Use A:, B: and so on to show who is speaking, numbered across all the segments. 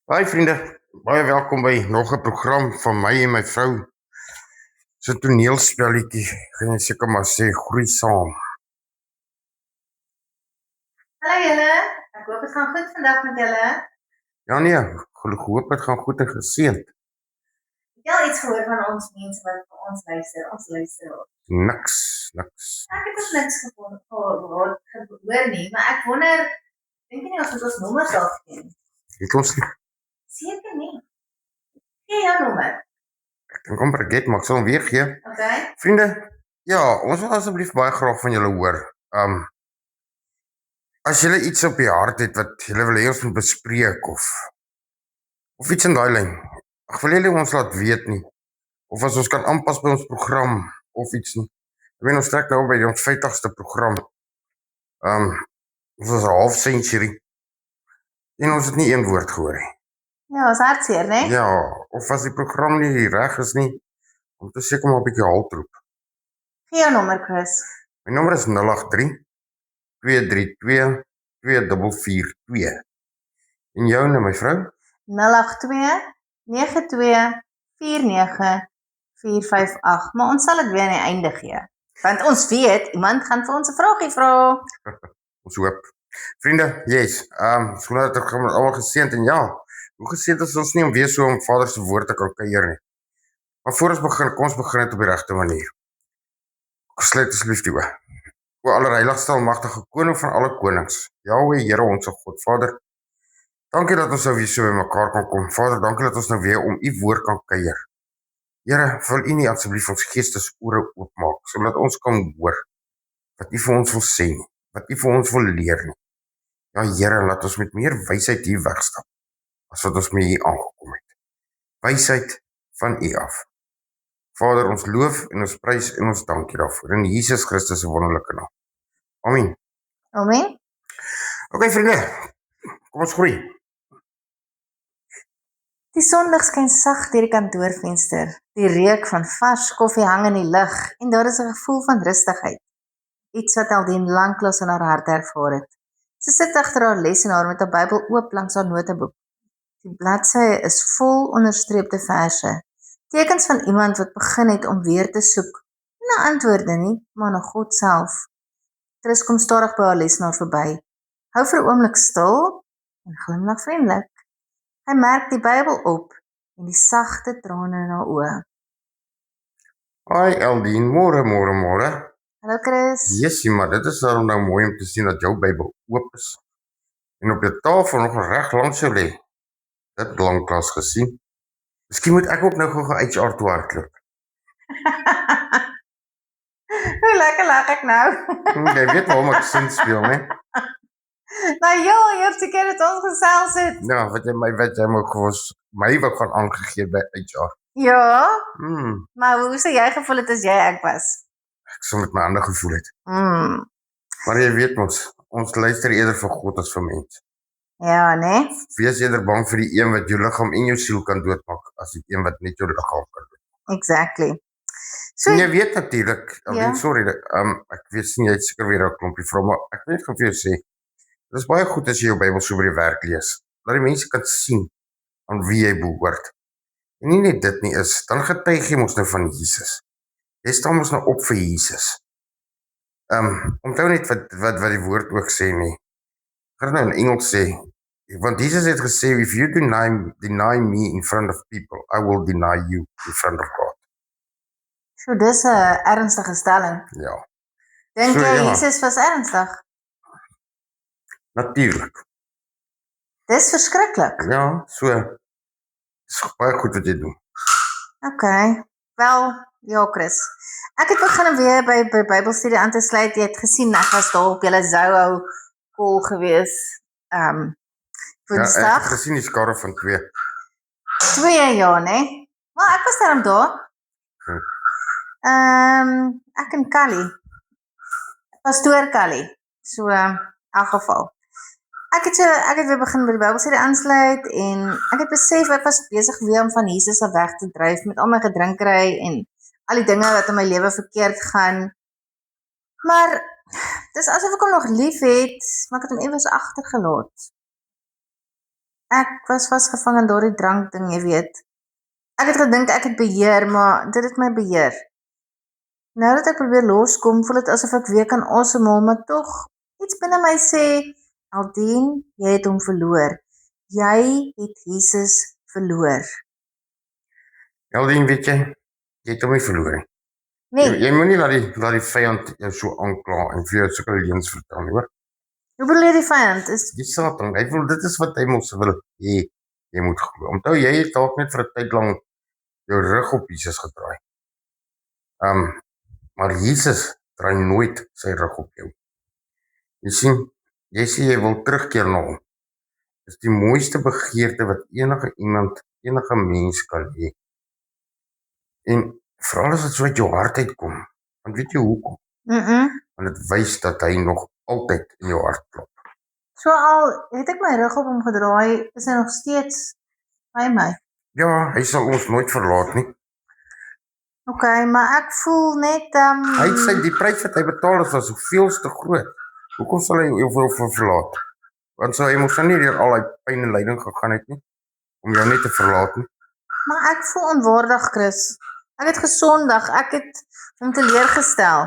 A: Hi vriende, baie welkom by nog 'n program van my en my vrou. So 'n toneelspelletjie, gaan jy seker maar sê groei saam.
B: Hallo julle, ek hoop dit gaan goed vandag met julle.
A: Ja nee, hoop dit gaan goed en geseënd.
B: Het jy al iets gehoor van ons mense wat vir ons luister?
A: Niks.
B: Ek het ook niks gehoor nie, maar ek wonder, dink jy nie ons moet ons nommers dalk gee?
A: Het ons nie,
B: Seker nie. Gee jou nommer.
A: ek dink amper ek het, maar ek sal hom weer gee.
B: Okay?
A: Vriende, ja, ons wil asseblief baie graag van julle hoor. As julle iets op die hart het wat julle wil hê ons moet bespreek of iets in daai lyn, ek wil julle ons laat weet nie. Of as ons kan aanpas by ons program of iets nie. Ek weet ons trek nou by ons 50ste program. Ons was 'n half century. En ons het nie een woord gehoor nie.
B: Ja, is hartseer, né?
A: Ja, of as die program nie reg is nie, om te seker maar 'n bietjie halt roep.
B: Gee jou nommer, Chris.
A: My nommer is 083 232 2442. En joune, my vrou?
B: 082 92 49 458. Maar ons sal dit weer aan die einde gee. Want ons weet, iemand gaan vir ons 'n vraagie vra.
A: Ons hoop. Vriende, yes, skoon dat ek gaan met almal geseënd en ja, hoe geseënd is ons nie om weer so om Vader se woord te kan kuier nie. Maar voor ons begin, kom ons begin dit op die regte manier. Sluit asseblief die oë. O allerheiligste almagtige koning van alle konings, Jahweh, Here ons God, Vader, dankie dat ons nou weer so by mekaar kan kom. Vader, dankie dat ons nou weer om u woord kan kuier. Here, wil u nie asseblief ons geestesore oopmaak, sodat ons kan hoor wat u vir ons wil sê nie, wat u vir ons wil leer nie. Ja, Here, laat ons met meer wysheid hier wegstap, as wat ons mee hier aangekom het. Wysheid van u af. Vader, ons loof en ons prys en ons dank u daarvoor, in Jesus Christus se wonderlike naam. Amen.
B: Amen.
A: Okay, vriende, kom ons groei.
B: Die sonlig skyn sag deur die kantoorvenster. Die reuk van vars koffie hang in die lug en daar is 'n gevoel van rustigheid. Iets wat Aldien lanklaas in haar hart ervaar het. Sy sit agter haar lesenaar met 'n Bybel oop langs haar noteboek. Die bladsye is vol onderstreepte verse. Tekens van iemand wat begin het om weer te soek. Nie na antwoorde nie, maar na God self. Chris kom stadig by haar lesenaar verby. Hou vir 'n oomblik stil en glimlag vriendelik. Hy merk die Bybel op en die sagte trane in haar oë.
A: Hi Aldien, môre.
B: Hallo Chris.
A: Jessie, maar dit is nou mooi om te sien dat jou Bybel oop is. En op die tafel nog reg langs jou lê. Dit lanklaas gesien. Miskien moet ek ook nou gou HR toe hardloop.
B: Hoe lekker lag ek nou.
A: Jy weet waarom ek sin speel, né?
B: Nou ja, jy het seker dit ons gesels het.
A: Ja, wat jy my wat gaan aangegee by HR.
B: Ja, maar hoe sou jy gevoel het as jy ek was?
A: Ek sou met my ander gevoel het.
B: Mm.
A: Maar jy weet ons luister eerder vir God as vir mens.
B: Ja, né?
A: Wees eerder bang vir die een wat jou liggaam en jou siel kan doodmaak, as die een wat net jou liggaam kan doodmaak.
B: Exactly. So,
A: En jy weet natuurlik,
B: Ja.
A: sorry, ek weet nie, jy het seker weer 'n klompie vra, maar ek weet gaan vir jou sê, dit is baie goed as jy jou Bybel so by die werk lees, dat die mense kan sien aan wie jy behoort. En nie net dit nie is, dan getuig jy mos nou van Jesus. Jy staan mos nou op vir Jesus. Onthou net wat die woord ook sê nie. Ek gaan nou in Engels sê, want Jesus het gesê, if you deny me in front of people, I will deny you in front of God.
B: so dis 'n ernstige stelling.
A: Ja,
B: Dink
A: So,
B: jy
A: ja.
B: Jesus was ernstig?
A: natuurlik.
B: Dis verskriklik.
A: Ja, so, is baie goed wat jy doen.
B: Okay. Wel, ja Chris. Ek het begin om weer by Bybelstudie aan te sluit. Jy het gesien ek was daar op julle Zoho call gewees.
A: Ja, ek
B: Woensdag.
A: het gesien die skare van 2.
B: 2 jaar, né? Maar ek was daarom daar. Ek en Callie. Pastoor Callie. So, in elk geval. Ek het weer begin by die Bybelstudie aansluit en ek het besef ek was besig weer om van Jesus af weg te dryf met al my gedrinkery en al die dinge wat in my lewe verkeerd gaan. Maar dis asof ek hom nog lief het, maar ek het hom iewers agtergelaat. Ek was vasgevang in daardie drank ding, jy weet. Ek het gedink ek het beheer, maar dit het my beheer. Nou dat ek probeer loskom, voel dit asof ek weer kan asemhaal, maar tog iets binne my sê, Aldien, jy het hom verloor. Jy het Jesus verloor.
A: Eldien, weet jy het hom nie verloor nie.
B: Nee,
A: Jy moenie laat die vyand jou so aankla en vir jou sulke leuns vertel nie, hoor.
B: hoe bedoel jy die vyand is?
A: Die Satan, hy wil, dit is wat hy mos wil hê jy moet glo. Onthou, jy het dalk net vir 'n tyd lank jou rug op Jesus gedraai. Maar Jesus draai nooit sy rug op jou. Jy sien, jy sê jy wil terugkeer na hom. Dis die mooiste begeerte wat enige mens kan hê. En veral as dit so uit jou hart uitkom, want weet jy hoekom? Want dit wys dat hy nog altyd in jou hart klop.
B: So al het ek my rug op hom gedraai, is hy nog steeds by my.
A: Ja, hy sal ons nooit verlaat nie.
B: OK, maar ek voel net
A: Die prys wat hy betaal is was soveel te groot. Hoekom sal hy jou wil verlaat? Want so hy moes dan nie deur al die pyn en lyding gegaan het nie, om jou net te verlaat nie.
B: Maar ek voel onwaardig, Chris. Ek het gesondig, ek het hom teleurgestel.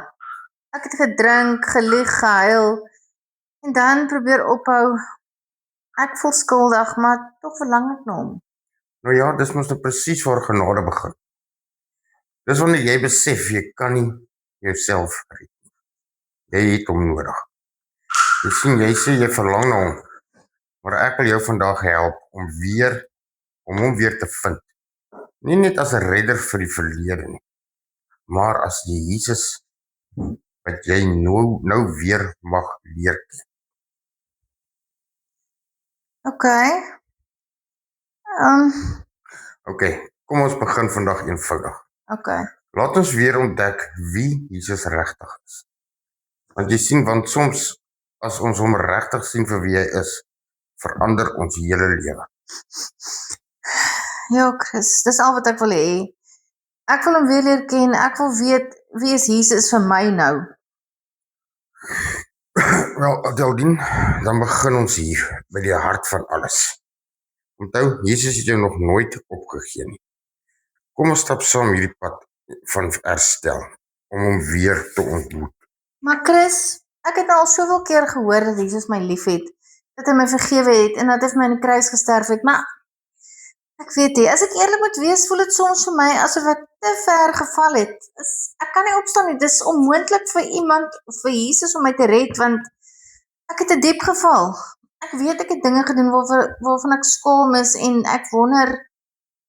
B: Ek het gedrink, gelieg, gehuil en dan probeer ophou. Ek voel skuldig, maar tog verlang ek na hom.
A: Nou ja, dis mos nou presies waar genade begin. Dis wanneer jy besef jy kan nie jouself red nie. Jy het hom nodig. Jy sien, jy sê jy verlang na hom, maar ek wil jou vandag help om hom weer te vind. Nie net as 'n redder vir die verlede nie, maar as die Jesus wat jy nou weer mag leer ken.
B: OK.
A: OK, kom ons begin vandag eenvoudig.
B: OK.
A: Laat ons weer ontdek wie Jesus regtig is. Want jy sien, want soms as ons hom regtig sien vir wie hy is, verander ons hele lewe.
B: Ja, Chris, dis al wat ek wil hê. Ek wil hom weer leer ken. Ek wil weet wie is Jesus vir my nou.
A: Wel, Adeldien, dan begin ons hier by die hart van alles. Onthou, Jesus het jou nog nooit opgegee nie. Kom ons stap saam hierdie pad van herstel om hom weer te ontmoet.
B: Maar Chris, ek het al soveel keer gehoor dat Jesus my liefhet, dat hy my vergewe het en dat hy vir my aan die kruis gesterf het, maar ek weet nie, as ek eerlik moet wees, voel dit soms vir my asof ek te ver geval het. Ek kan nie opstaan nie, dis onmoontlik vir iemand, vir Jesus om my te red, want ek het te diep geval. Ek weet ek het dinge gedoen waarvan ek skaam is en ek wonder,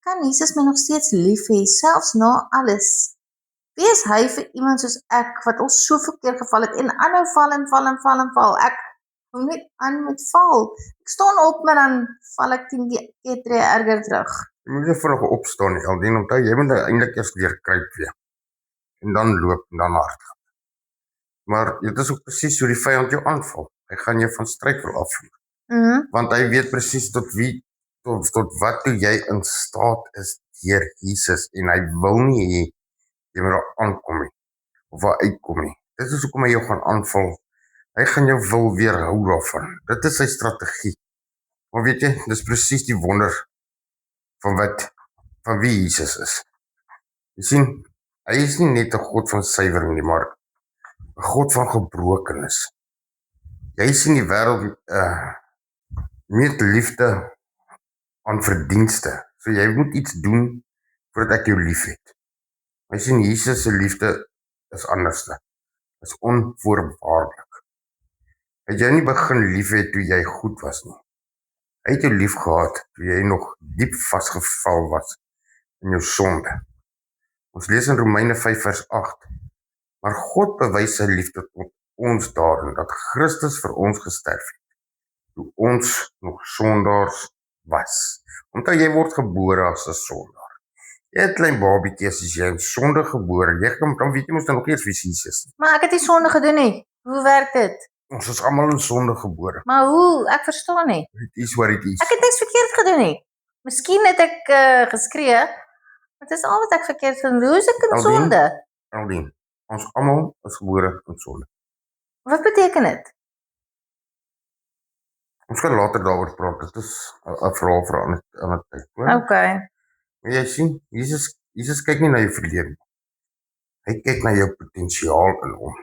B: kan Jesus my nog steeds lief hê, selfs na alles? Wie is hy vir iemand soos ek, wat al soveel keer geval het en aanhou val en val? Ek hou net aan met val. Ek staan op, maar dan val ek 10 keer erger terug.
A: Jy moet nie vinnig opstaan nie, Aldien, onthou, jy moet eintlik eers weer kruip weer. En dan loop en dan hardloop. Maar dit is ook presies hoe die vyand jou aanval. Hy gaan jou van stryd wil afvoer. Want hy weet presies tot wat toe jy in staat is deur Jesus en hy wil nie hê jy moet daar aankom nie of waar uitkom nie. Dit is hoekom hy jou gaan aanval. Hy gaan jou wil weerhou daarvan. Dit is sy strategie. Maar weet jy, dis presies die wonder van wie Jesus is. Jy sien, hy is nie net 'n God van suiwering nie, maar 'n God van gebrokenis. Jy sien die wêreld met liefde aan verdienste. So jy moet iets doen voordat ek jou lief het. Jy sien, Jesus se liefde is anderste. Is onvoorwaardelik. Hy het jou nie begin lief hê toe jy goed was nie. Hy het jou lief gehad toe jy nog diep vasgeval was in jou sonde. Ons lees in Romeine 5 vers 8. Maar God bewys sy liefde tot ons daarin dat Christus vir ons gesterf het, toe ons nog sondaars was. Omdat jy word gebore as 'n sondaar. Jy het klein babietjie as jy in sonde gebore, dan weet jy mos dan nog eers wie Jesus is.
B: Maar ek het nie sonde gedoen nie. Hoe werk dit?
A: Ons is almal in sonde gebore.
B: Maar hoe? Ek verstaan nie.
A: It is what it is.
B: Ek het niks verkeerd gedoen nie. Miskien het ek geskree, maar dit is al wat ek verkeerd gedoen. Hoe is ek in sonde?
A: Aldien, ons almal is gebore in sonde.
B: Wat beteken dit?
A: Ons gaan later daaroor praat. Dit is 'n verhaal vir 'n ander tyd, hoor.
B: Okay.
A: Maar jy sien, Jesus kyk nie na jou verlede nie. Hy kyk na jou potensiaal in hom.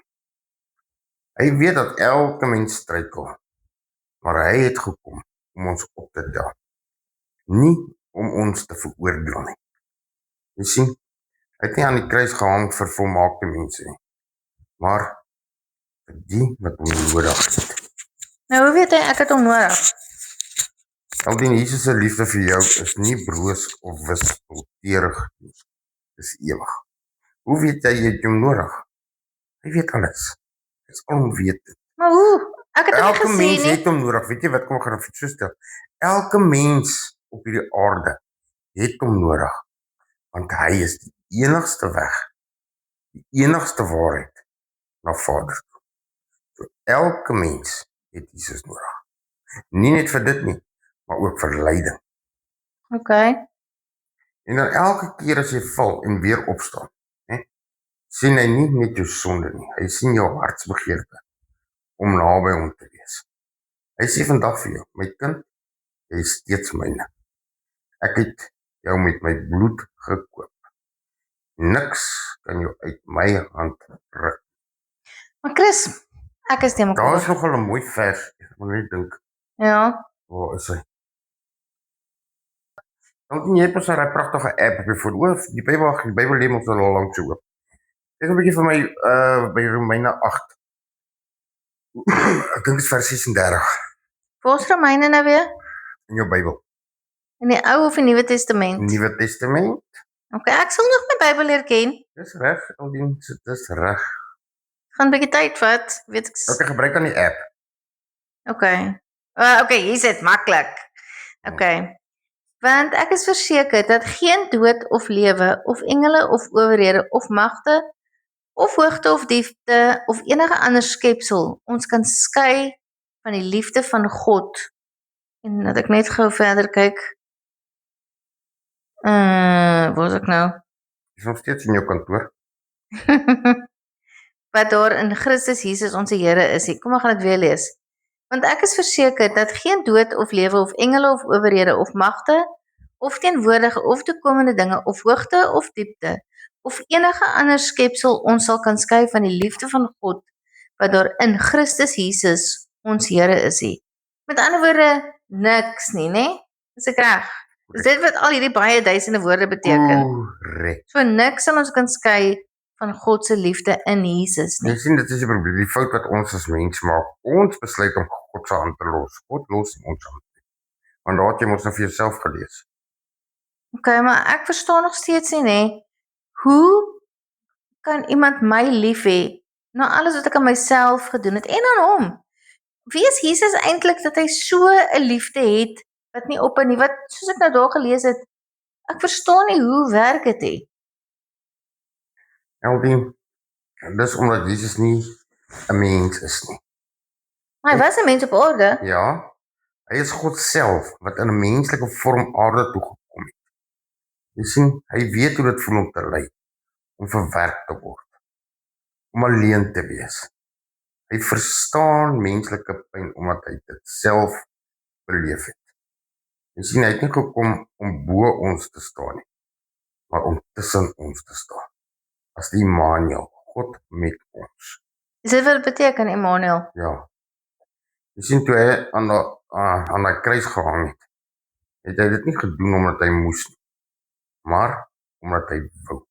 A: Hy weet dat elke mens struikel, maar hy het gekom om ons op te tel, nie om ons te veroordeel nie. Jy sien, hy het nie aan die kruis gehang vir volmaakte mense nie, maar vir die wat hom nodig het.
B: Nou, hoe weet hy ek het hom nodig?
A: Aldien Jesus se liefde vir jou is nie broos of wispelturig nie. Dis ewig. Hoe weet jy het hom nodig? Hy weet alles. Hy is alwetend.
B: Maar hoe? Ek het hom nie
A: Elke
B: gesien
A: mens
B: nie.
A: het hom nodig. Weet jy wat, kom ek gaan dit so stel. Elke mens op hierdie aarde het hom nodig, want hy is die enigste weg, die enigste waarheid na Vader toe. So elke mens het Jesus nodig. Nie net vir dit nie, maar ook vir lyding.
B: Okay.
A: En dan elke keer as jy val en weer opstaan, sien hy nie net jou sonde nie, hy sien jou hartsbegeerte om naby hom te wees. Hy sê vandag vir jou, my kind, jy is steeds myne. Ek het jou met my bloed gekoop. Niks kan jou uit my hand ruk.
B: Maar Chris, ek is te
A: Daar
B: mekaar.
A: is nogal 'n mooi vers, ek moet net dink,
B: Ja.
A: waar is hy? Dan jy het pas 'n pragtige app op jou foon. Die Bybel lê mos al lank so oop. Kyk 'n bietjie vir my by Romeine 8. Ek dink dit is vers 36
B: Waar's Romeine nou weer?
A: in jou Bybel.
B: In die Ou of die Nuwe Testament?
A: Nuwe Testament.
B: Okay, ek sal nog my Bybel leer ken.
A: Dis reg, Aldien, dis reg.
B: Gaan 'n bietjie tyd vat, weet ek.
A: Okay, gebruik aan die app.
B: Okay. Okay, hier is dit maklik. Okay. Want ek is verseker dat geen dood of lewe of engele of owerhede of magte of hoogte of diepte of enige ander skepsel ons kan skei van die liefde van God. En dat ek net gou verder kyk. Waar is ek nou?
A: Is nog steeds in jou kantoor.
B: Wat daar in Christus Jesus ons Here is. Kom ek gaan dit weer lees. Want ek is verseker dat geen dood of lewe of engele of owerhede of magte of teenwoordige of toekomende dinge of hoogte of diepte of enige ander skepsel ons sal kan skei van die liefde van God wat daar in Christus Jesus ons Here is. Met ander woorde, niks nie, né? Is ek reg? Dis dit wat al hierdie baie duisende woorde beteken.
A: Korrek.
B: So niks sal ons kan skei van God se liefde in Jesus nie.
A: Jy sien, dit is die probleem, die fout wat ons as mens maak. Ons besluit om God se hand te los. God los nie ons hand. Want daar het jy mos nou vir jouself gelees.
B: Okay, maar ek verstaan nog steeds nie, né? Hoe kan iemand my lief hê na alles wat ek aan myself gedoen het en aan hom? Wie is Jesus eintlik dat hy so 'n liefde het wat nie ophou nie? Wat soos ek nou daar gelees het, ek verstaan nie hoe werk dit nie.
A: Aldien, dis omdat Jesus nie 'n mens is nie.
B: Maar hy was 'n mens op aarde.
A: Ja, hy is God self wat in 'n menslike vorm aarde toe gekom het. Jy sien, hy weet hoe dit voel om te ly, om verwerp te word, om alleen te wees. Hy verstaan menslike pyn omdat hy dit self beleef het. Jy sien, hy het nie gekom om bo ons te staan nie, maar om tussen ons te staan. As die Immanuel, God met ons.
B: Is dit wat dit beteken, Emmanuel?
A: Ja. Jy sien, toe hy aan die kruis gehang het hy dit nie gedoen omdat hy moes nie, maar omdat hy wou.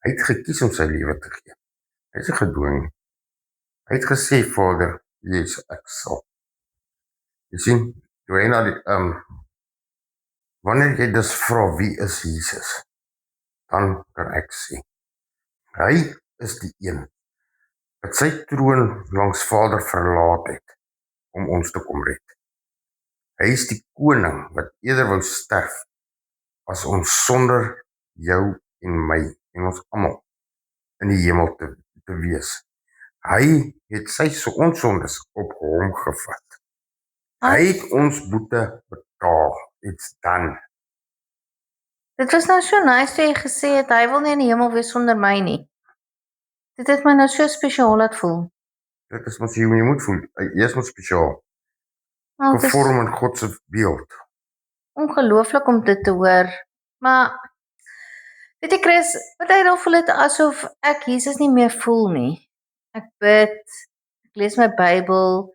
A: Hy het gekies om sy lewe te gee. Hy het nie gedwing nie. Hy het gesê, Vader, Jesus, ek sal. Jy sien, toe hy na die, wanneer jy dus vra wie is Jesus, dan kan ek sê, hy is die een wat sy troon langs Vader verlaat het om ons te kom red. Hy is die koning wat eerder wou sterf as ons sonder jou en my en ons almal in die hemel te wees. Hy het sy onsondes op hom gevat. Hy het ons boete betaal. It's done.
B: Dit was nou so nice toe jy gesê het hy wil nie in die hemel wees sonder my nie. Dit het my nou so spesiaal laat voel.
A: Dit is mos hoe jy moet voel. Jy is mos spesiaal.
B: Wel, dit is
A: gevorm in God se beeld.
B: ongelooflik om dit te hoor. Maar weet jy Chris, party voel dit asof ek Jesus nie meer voel nie. Ek bid, ek lees my Bybel,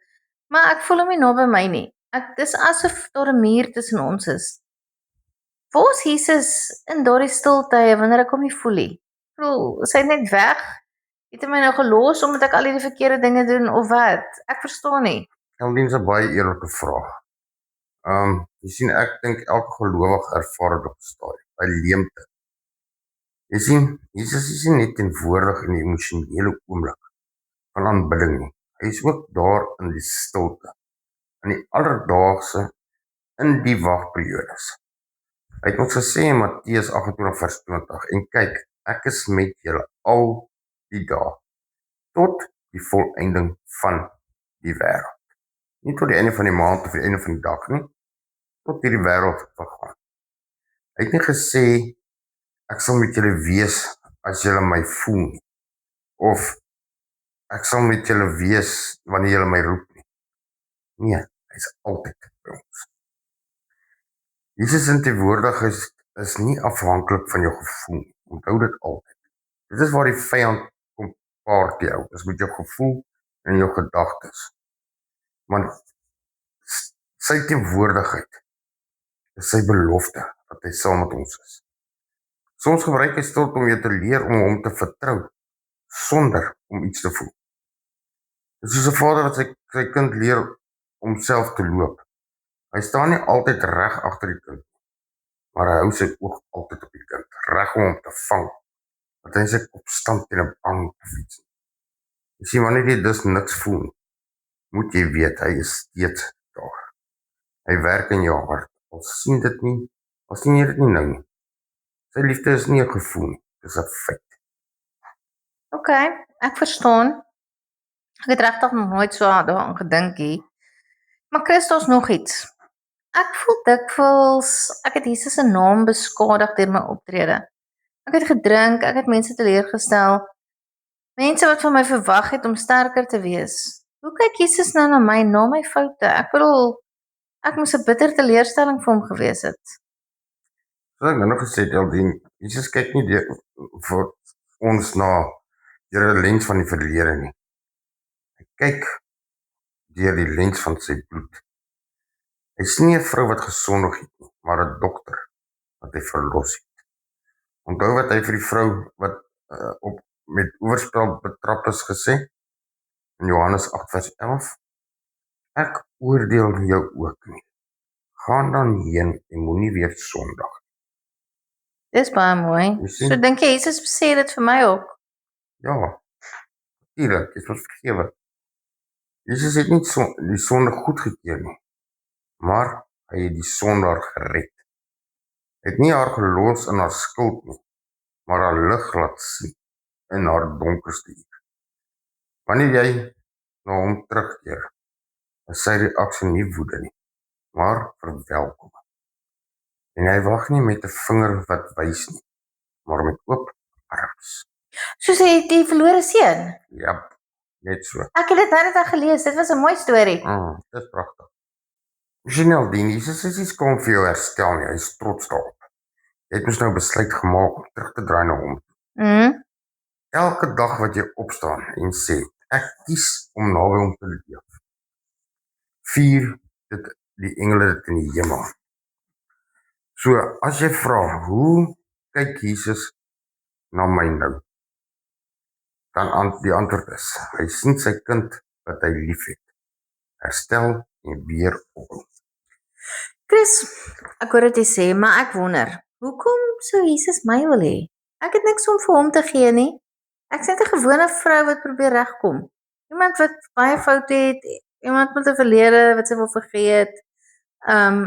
B: maar ek voel hom nie naby my nie. Dis asof daar 'n muur tussen ons is. Waar is Jesus in daardie stiltye wanneer ek hom nie voel nie? Ek bedoel, is hy net weg? Het hy my nou gelos omdat ek al hierdie verkeerde dinge doen of wat? Ek verstaan nie.
A: Elwien is 'n baie eerlike vraag. Jy sien, ek dink elke gelowige ervaar dit op 'n stadium, by leemte. Jy sien, Jesus is nie net teenwoordig in die emosionele oomblik van aanbidding nie. Hy is ook daar in die stilte, in die alledaagse, in die wagperiodes. Hy het ons gesê in Matteus 28 vers 20, en kyk, ek is met julle al die dae, tot die volëinding van die wêreld. Nie tot die einde van die maand of die einde van die dag nie, tot hierdie wêreld vergaan. Hy het nie gesê, ek sal met julle wees as julle my voel nie, of ek sal met julle wees wanneer julle my roep nie. Nee, hy is altyd by ons. Jesus in teenwoordigheid is nie afhanklik van jou gevoel nie. Onthou dit altyd. Dit is waar die vyand kom paart jou, is met jou gevoel en jou gedagtes. Want sy teenwoordigheid is sy belofte dat hy saam met ons is. Soms gebruik hy stilte om jou te leer om hom te vertrou sonder om iets te voel. Dit is soos 'n vader wat sy kind leer om self te loop. Hy staan nie altyd reg agter die kind, maar hy hou sy oog altyd op die kind, reg om hom te vang, dat hy sy kop stamp teen 'n bank of iets. Jy sien, wanneer jy dus niks voel, moet jy weet, hy is steeds daar. Hy werk in jou hart, al sien jy dit nie nou nie. Sy liefde is nie 'n gevoel nie, dit is 'n feit.
B: OK, ek verstaan. Ek het regtig nog nooit so daaraan gedink nie. Maar Chris, daar's nog iets. Ek voel dikwels ek het Jesus se naam beskadig deur my optrede. Ek het gedrink, ek het mense teleurgestel. Mense wat van my verwag het om sterker te wees. Hoe kyk Jesus nou na my my foute? Ek bedoel, ek moes 'n bitter teleurstelling vir hom gewees het.
A: Soos ek nou nog gesê het, Eldien, Jesus kyk nie vir ons na deur 'n lens van die verlede nie. Hy kyk deur die lens van sy bloed. Hy is nie 'n vrou wat gesondig het nie, maar 'n dokter wat hy verlos het. Onthou wat hy vir die vrou wat met oorspel betrap is gesê in Johannes 8 vers 11? Ek oordeel jou ook nie. Gaan dan heen en moenie weer sondig.
B: Dis baie mooi.
A: Jy sien?
B: So dink jy Jesus sê dit vir my ook?
A: Ja, natuurlik, jy is vergewe. Jesus het nie die sonde goedgekeur nie, maar hy het die sondaar gered. Hy het nie haar gelos in haar skuld nie, maar haar lig laat sien in haar donkerste uur. Wanneer jy na hom terugkeer, is sy reaksie nie woede nie, maar verwelkoming. En hy wag nie met 'n vinger wat wys nie, maar met oop arms.
B: Soos die verlore seun.
A: Ja, net so.
B: Ek het dit net gelees. Dit was 'n mooi storie.
A: Dit is pragtig. Janelle, Jesus is nie skaam vir jou herstel nie, hy is trots daarop. Jy het mos nou besluit gemaak om terug te draai na hom. Elke dag wat jy opstaan en sê, ek kies om naby hom te leef, vier dit die engele dit in die hemel. So, as jy vra, hoe kyk Jesus na my nou? Dan die antwoord is, hy sien sy kind wat hy lief het, herstel en weer op.
B: Chris, ek hoor dit jy sê, maar ek wonder, hoekom sou Jesus my wil hê? Ek het niks om vir hom te gee nie. Ek's net 'n gewone vrou wat probeer regkom. Iemand wat baie foute het, iemand met 'n verlede wat sy wil vergeet.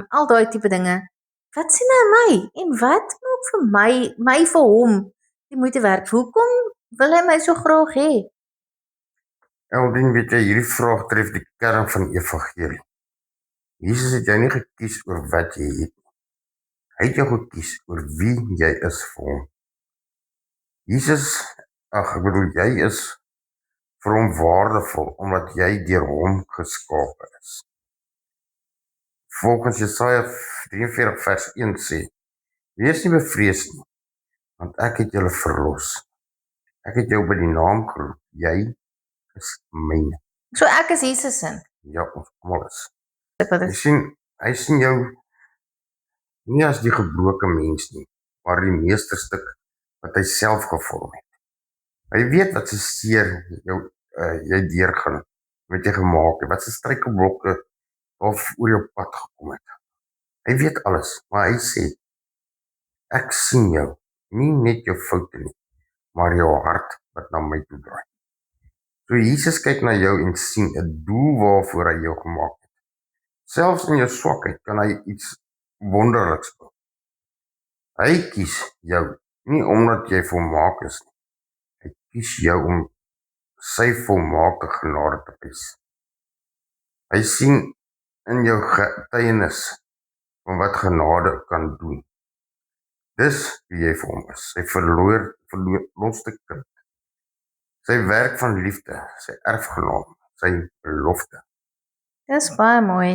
B: Al daai tipe dinge. Wat sien hy in my? En wat maak vir my vir hom die moeite werd? Hoekom wil hy my so graag hê?
A: Eldien, weet jy, hierdie vraag tref die kern van die evangelie. Jesus het jou nie gekies oor wat jy het nie. Hy het jou gekies oor wie jy is vir hom. Jy is vir hom waardevol, omdat jy deur hom geskape is. volgens Jesaja 43 vers 1 sê, wees nie bevrees nie, want ek het julle verlos. Ek het jou by die naam geroep, jy is myne.
B: So ek is Jesus in.
A: Ja, ons almal is.
B: Wat
A: Jy
B: is
A: sien, hy sien jou nie as die gebroke mens nie, maar die meesterstuk wat hy self gevorm het. Hy weet wat se seer jy deurgaan, wat jy gemaak het, wat se struikelblokke of oor jou pad gekom het. Hy weet alles, maar hy sê, ek sien jou, nie net jou foute nie, maar jou hart wat na my toe draai. So Jesus kyk na jou en sien 'n doel waarvoor hy jou gemaak het. Selfs in jou swakheid kan hy iets wonderliks bou. Hy kies jou nie omdat jy volmaak is nie. Hy kies jou om sy volmaakte genade te wys. Hy sien in jou getuienis van wat genade kan doen. Dis wie jy vir hom is, sy verloste kind. Sy werk van liefde, sy erfgenaam, sy belofte.
B: Dis baie mooi.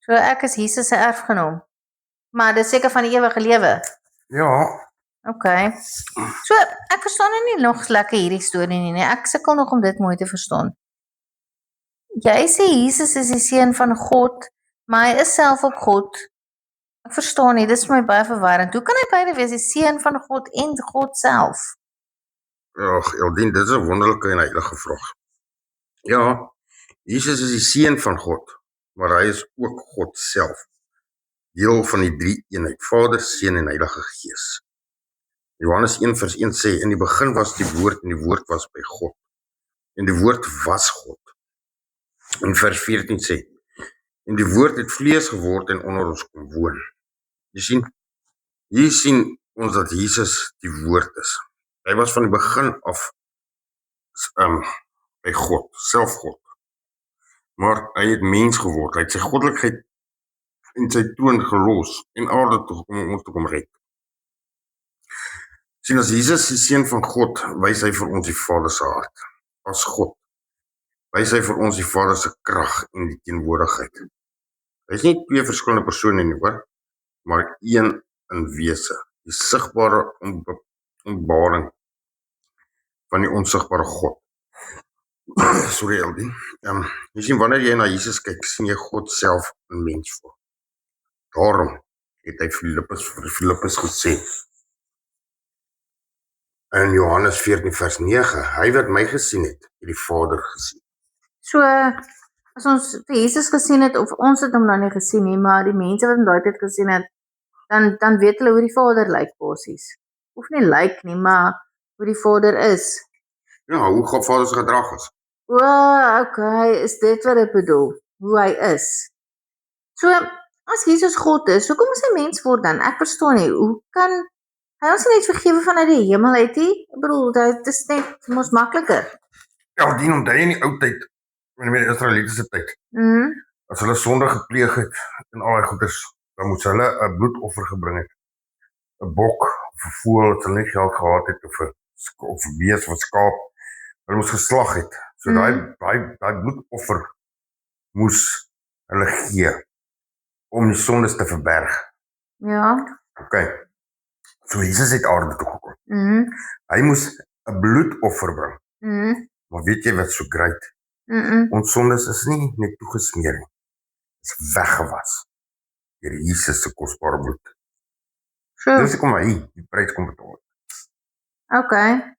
B: So ek is Jesus se erfgenaam. Maar dis seker van die ewige lewe.
A: Ja,
B: Okay. So ek verstaan nou nie nog lekker hierdie storie nie. Ek sukkel nog om dit mooi te verstaan. Jy sê Jesus is die seun van God, maar hy is self ook God. Ek verstaan nie, dis vir my baie verwarrend. Hoe kan hy beide wees, die seun van God en God self?
A: ag, Eldien, dit is 'n wonderlike en heilige vraag. Ja, Jesus is die seun van God, maar hy is ook God self. Deel van die drie eenheid, Vader, Seun en Heilige Gees. Johannes 1 vers 1 sê, in die begin was die woord en die woord was by God. En die woord was God. En vers 14 sê, en die woord het vlees geword en onder ons kom woon. Jy sien, hier sien ons dat Jesus die woord is. Hy was van die begin af by God, self God. Maar hy het mens geword, hy het sy goddelikheid en sy troon gelos en aarde toe gekom om ons te kom red. Sien, as Jesus die seun van God, wys hy vir ons die Vader se hart. As God wys hy vir ons die Vader se krag en die teenwoordigheid. Hy is nie twee verskillende persone nie, hoor, maar een in wese, die sigbare ontbaring van die onsigbare God. Sorry, Eldien. Jy sien, wanneer jy na Jesus kyk, sien jy God self in mensvorm. Daarom het hy vir Filippus gesê in Johannes 14 vers 9, hy wat my gesien het die Vader gesien.
B: So, as ons vir Jesus gesien het, of ons het hom nou nie gesien nie, maar die mense wat hom daai tyd gesien het, dan weet hulle hoe die Vader lyk basies. Hoef nie lyk nie, maar hoe die Vader is.
A: Ja, hoe God Vader se gedrag is.
B: O, okay, is dit wat ek bedoel, hoe hy is. So, as Jesus God is, hoekom is hy mens word dan? Ek verstaan nie, hoe kan hy ons net vergewe vanuit die hemel uit nie? Ek bedoel, dit is net mos makliker.
A: Ja, dien onthou in die ou tyd, met die Israelitiese tyd, as hulle sonde gepleeg het en al die goeders, dan moes hulle 'n bloedoffer gebring het. 'n bok of 'n voël wat hulle nie geld gehad het of 'n bees of 'n skaap. Hulle moes geslag het. So daai bloedoffer moes hulle gee om die sondes te verberg.
B: Ja.
A: Okay. So Jesus het aarde toe gekom. Hy moes 'n bloedoffer bring. Maar weet jy wat so great? Ons sondes is nie net toegesmeer nie. Is weggewas deur Jesus se kosbare bloed. Dis hoekom hy die prys kom betaal.
B: Okay.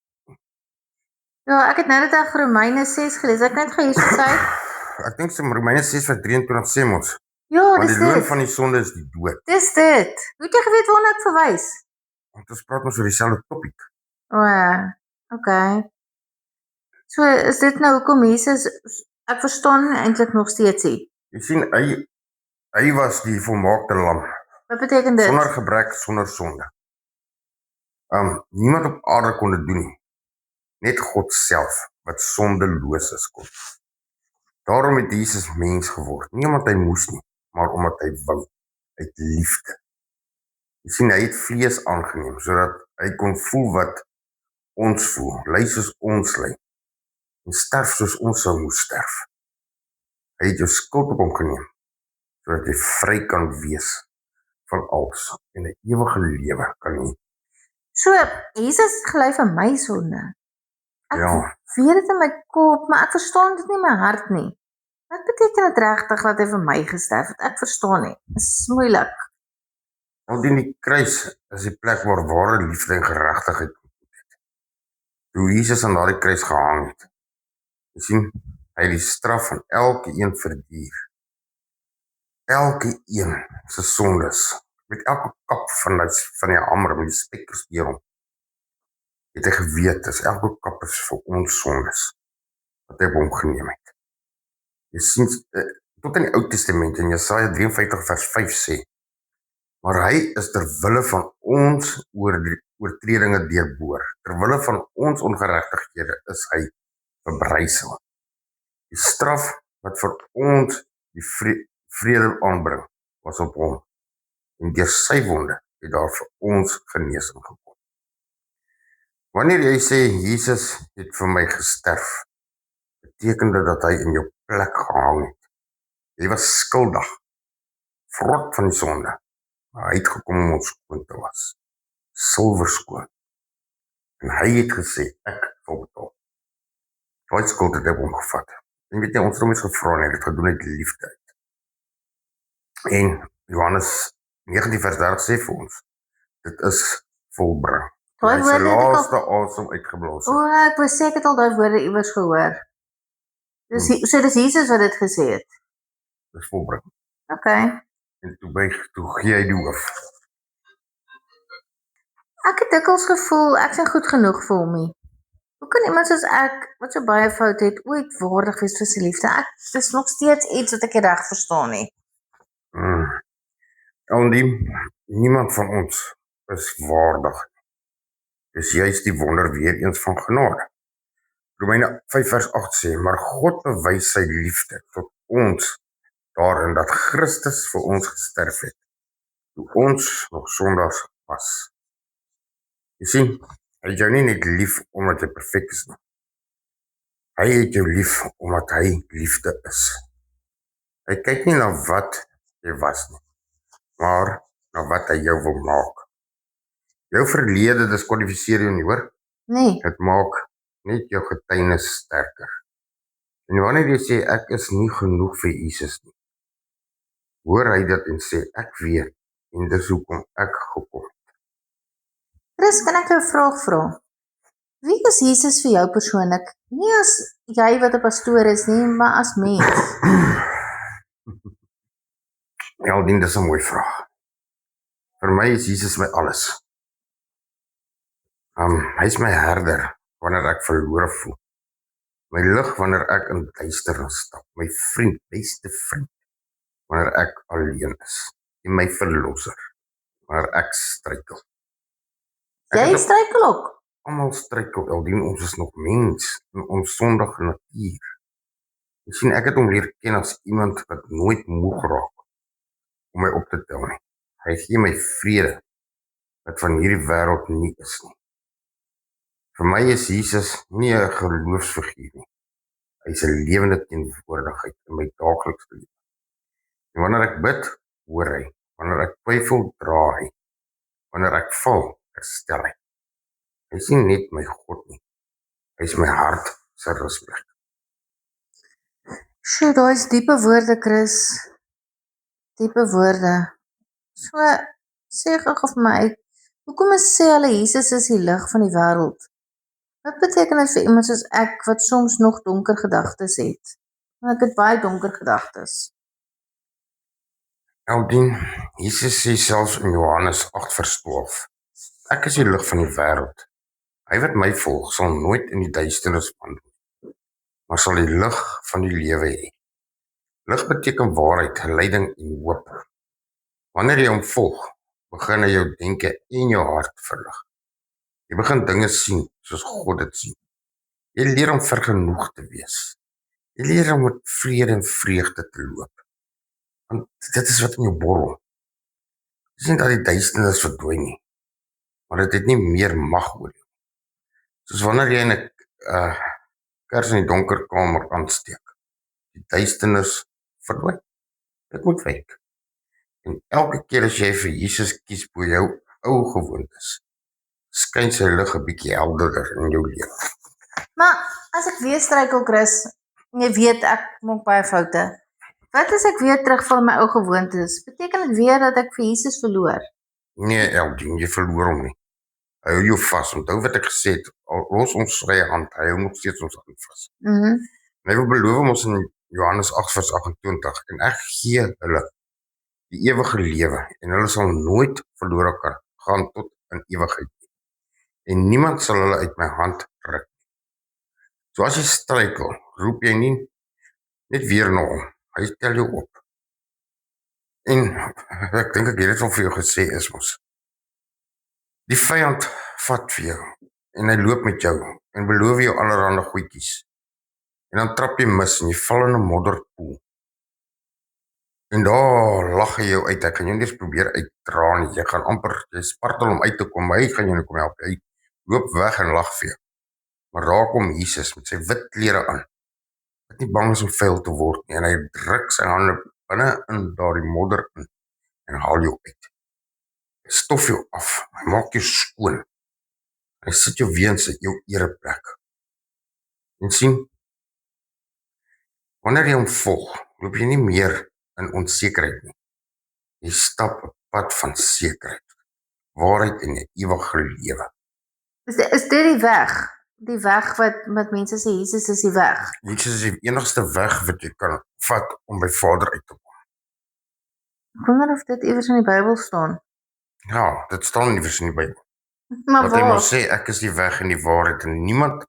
B: Ja, ek het nou net uit Romeine 6 gelees. Ek net gehierso sê.
A: Ek dink Romeine 6 vers 23 sê ons.
B: Ja,
A: want
B: dis
A: die loon
B: dit.
A: van die sonde is die dood.
B: Dis dit. Hoe het jy geweet waarna ek verwys?
A: Want ons praat ons oor dieselfde topik.
B: O, okay. So, is dit nou hoekom Jesus, ek verstaan eintlik nog steeds nie.
A: Jy sien, hy was die volmaakte lam.
B: Wat beteken dit?
A: Sonder gebrek, sonder sonde. Niemand op aarde kon dit doen nie. Net God self, wat sondeloos is, kon. Daarom het Jesus mens geword. Nie omdat hy moes nie, maar omdat hy wou, uit liefde. Jy sien, hy het vlees aangeneem, sodat hy kon voel wat ons voel, ly soos ons ly, en sterf soos ons sou moes sterf. Hy het jou skuld op hom geneem, sodat jy vry kan wees van alles en 'n ewige lewe kan hê.
B: So, Jesus gely vir my sonde. Ek
A: Ja,
B: weet dit in my kop, maar ek verstaan dit nie in my hart nie. Wat beteken dit regtig dat hy vir my gesterf het? Ek verstaan nie. Dit is moeilik.
A: want in die kruis is die plek waar ware liefde en geregtigheid ontmoet het. Toe Jesus aan daardie kruis gehang het, jy sien, hy het die straf van elke een verduur. Elke een se sondes, met elke kap van die hamer met die spekkers deur hom, het hy geweet, dis elke kap is vir ons sondes, wat hy op hom geneem het. Jy sien, tot in die Ou Testament, in Jesaja 53 vers 5 sê, maar hy is ter wille van ons oortredinge deurboor, ter wille van ons ongeregtighede is hy verbrysel. Die straf wat vir ons die vrede aanbring, was op hom, en deur sy wonde het daar vir ons genesing gekom. Wanneer jy sê, Jesus het vir my gesterf, beteken dit dat hy in jou plek gehang het. Jy was skuldig, vrot van die sonde, maar hy het gekom om ons skoon te was, silverskoon. En hy het gesê, ek sal betaal. Daai skuld het hy op hom gevat. En weet jy, ons het hom iets gevra en hy het dit gedoen uit liefde. En Johannes 19 vers 30 sê vir ons, dit is volbring.
B: Daai
A: Hy sy
B: woorde het ek al
A: laaste asem uitgeblaas.
B: ek was seker al daai woorde iewers gehoor. So dis Jesus wat dit gesê het.
A: Dis volbring.
B: Okay.
A: En toe gee hy die hoof.
B: Ek het dikwels gevoel ek is goed genoeg vir hom nie. Hoe kan iemand soos ek wat so baie foute het ooit waardig wees vir sy liefde? Dis nog steeds iets wat ek nie reg verstaan nie.
A: Niemand van ons is waardig. Dis juist die wonder weer eens van genade. Romeine 5 vers 8 sê, maar God bewys sy liefde tot ons daarin dat Christus vir ons gesterf het, toe ons nog sondaars was. Jy sien, hy het jou nie net lief omdat jy perfek is nie. Hy het jou lief omdat hy liefde is. Hy kyk nie na wat jy was nie, maar na wat hy jou wil maak. Jou verlede diskwalifiseer jou nie, hoor?
B: Nee,
A: Dit maak net jou getuienis sterker. En wanneer jy sê, ek is nie genoeg vir Jesus nie, hoor hy dit en sê, ek weet, en dis hoekom ek gekom het.
B: Chris, kan ek jou 'n vraag vra? Wie is Jesus vir jou persoonlik? Nie as jy wat 'n pastoor is nie, maar as mens.
A: Aldien, dis 'n mooi vraag. Vir my is Jesus my alles. Hy is my herder wanneer ek verlore voel. My lig wanneer ek in duisternis stap. My vriend, beste vriend, wanneer ek alleen is. En my verlosser, wanneer ek struikel.
B: Jy struikel ook.
A: Almal struikel, Aldien, ons is nog mens in ons sondige natuur. Jy sien, ek het hom leer ken as iemand wat nooit moeg raak om my op te tel nie. Hy gee my vrede wat van hierdie wêreld nie is nie. Vir my is Jesus nie 'n geloofsfiguur nie. Hy is 'n lewende teenwoordigheid in my daaglikse lewe. En wanneer ek bid, hoor hy. Wanneer ek twyfel, dra hy. Wanneer ek val, herstel hy. Hy is nie net my God nie. Hy is my hart se rusplek.
B: Sjoe, daai is diepe woorde, Chris. Diepe woorde. So, sê gou vir my, hoekom sê hulle Jesus is die lig van die wêreld? Wat beteken dit vir iemand soos ek wat soms nog donker gedagtes het? Want ek het baie donker gedagtes.
A: Aldien, Jesus sê selfs in Johannes 8 vers 12, ek is die lig van die wêreld. Hy wat my volg, sal nooit in die duisternis wandel, maar sal die lig van die lewe hê. Lig beteken waarheid, leiding en hoop. Wanneer jy hom volg, begin hy jou denke en jou hart verlig. Jy begin dinge sien soos God dit sien. Jy leer om vergenoeg te wees. Jy leer om met vrede en vreugde te loop. Want dit is wat in jou borrel. Dit is nie dat die duisternis verdwyn nie, maar dit het nie meer mag oor jou. Soos wanneer jy 'n kers in die donker kamer aansteek, die duisternis verdwyn. Dit moet wyk. En elke keer as jy vir Jesus kies bo jou ou gewoontes, skyn sy lig 'n bietjie helderder in jou lewe.
B: Maar as ek weer struikel, Chris, en jy weet ek maak baie foute, wat as ek weer terugval in my ou gewoontes? Beteken dit weer dat ek vir Jesus verloor?
A: Nee, Eldien, jy verloor hom nie. Hy hou jou vas. Onthou wat ek gesê het, al los ons sy hand, hy hou nog steeds ons hand vas.
B: Mhm.
A: En hy wil beloof ons in Johannes 8 vers 28, en ek gee hulle die ewige lewe, en hulle sal nooit verlore kan gaan tot in ewigheid nie. En niemand sal hulle uit my hand ruk. So as jy struikel, roep jy nie net weer na hom. Hy tel jou op. En ek dink ek het dit al vir jou gesê is mos. Die vyand vat vir jou en hy loop met jou en beloof jou allerhande goedjies. En dan trap jy mis en jy val in 'n modderpoel. En daar lag hy jou uit. Hy kan jou nie eens probeer uitdra nie. Jy gaan amper, jy spartel om uit te kom, maar hy gaan jou nie kom help. Hy loop weg en lag vir jou. Maar daar kom Jesus met sy wit klere aan, wat nie bang is om vuil te word nie, en hy druk sy hande binne in daardie modder in en haal jou uit. Hy stof jou af, hy maak jou skoon. Hy sit jou weer in jou ereplek. En sien, wanneer jy hom volg, loop jy nie meer in onsekerheid nie. Jy stap 'n pad van sekerheid, waarheid en 'n ewige lewe.
B: Is dit die weg? Die weg wat mense sê Jesus is die weg.
A: Jesus is die enigste weg wat jy kan vat om by Vader uit te kom.
B: Ek wonder of dit iewers in die Bybel staan.
A: Ja, dit staan nie in die Bybel.
B: Maar
A: Want hy
B: waar?
A: moet sê, ek is die weg en die waarheid, en niemand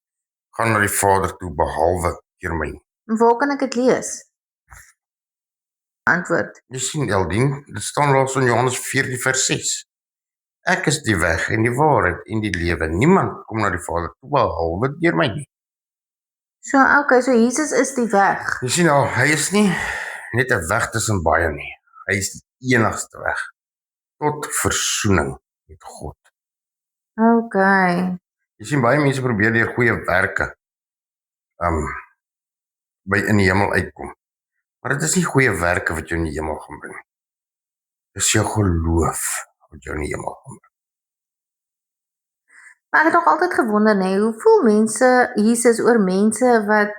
A: gaan na die Vader toe behalwe deur my nie.
B: Waar kan ek dit lees? Antwoord.
A: Jy sien, Eldien, dit staan laas in Johannes 14 vers 6. Ek is die weg en die waarheid en die lewe. Niemand kom na die Vader toe behalwe deur my nie.
B: So, okay, so Jesus is die weg.
A: Jy sien nou, hy is nie net 'n weg tussen baie nie. Hy is die enigste weg tot versoening met God.
B: Okay.
A: Jy sien, baie mense probeer deur goeie werke by in die hemel uitkom. Maar dit is nie goeie werke wat jou in die hemel gaan bring. Dis jou geloof wat jou in die hemel gaan bring.
B: Maar ek het nog altyd gewonder, nee, hoe voel mense Jesus oor mense wat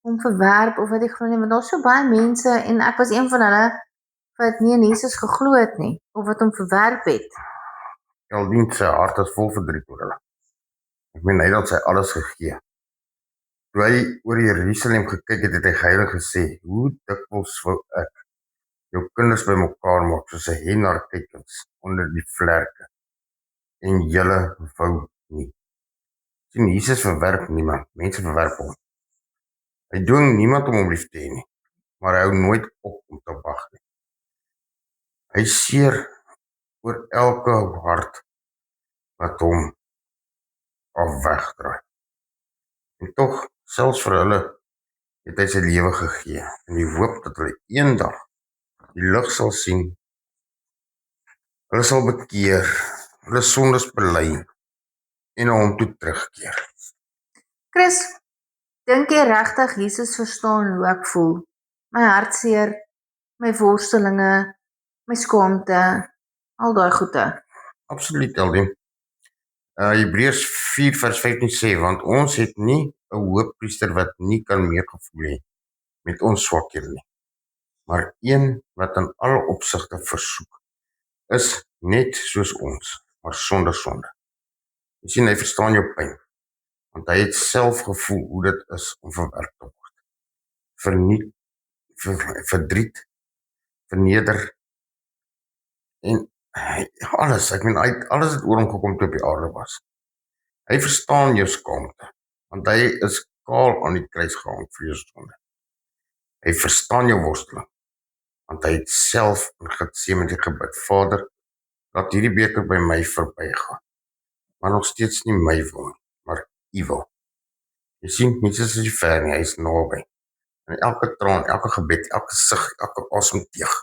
B: hom verwerp of wat nie glo nie, want daar's so baie mense en ek was een van hulle wat nie in Jesus geglo het nie of wat hom verwerp het.
A: Eldien sy hart is vol verdriet oor hulle. Ek meen, hy het sy alles gegee. Toe hy oor Jerusalem gekyk het, het hy geheilig gesê, hoe dikwels wou ek jou kinders by mekaar maak, soos 'n hen haar kuikens onder die vlerke, en julle wou nie. Sien, Jesus verwerp niemand, mense verwerp hom. Hy dwing niemand om hom lief te hê nie, maar hy hou nooit op om te wag nie. Hy seer oor elke hart wat hom af wegdraai. En tog, selfs vir hulle het hy sy lewe gegee, in die hoop dat hulle eendag die lig sal sien. Hulle sal bekeer, hulle sondes bely en na hom toe terugkeer.
B: Chris, dink jy regtig Jesus verstaan hoe ek voel? My hartseer, my worstelinge, my skaamte, al daai goeie.
A: Absoluut, Eldien. Hebreërs 4 vers 15 sê, want ons het nie 'n hoofpriester wat nie kan meegevoel hê met ons swakhede nie, maar een wat in alle opsigte versoek is net soos ons, maar sonder sonde. Jy sien, hy verstaan jou pyn, want hy het self gevoel hoe dit is om verwerp te word. Verdriet, verneder, en alles, ek meen, alles het oor hom gekom toe op die aarde was. Hy verstaan jou skaamte, want hy is kaal aan die kruis gehang vir jou sonde. Hy verstaan jou worsteling, want hy het self in Getsemane gebid, Vader, laat hierdie beker by my verbygaan, maar nog steeds nie my wil nie, maar U wil. Jy sien, Jesus is nie ver nie, hy is naby. En elke traan, elke gebed, elke sug, elke asemteug.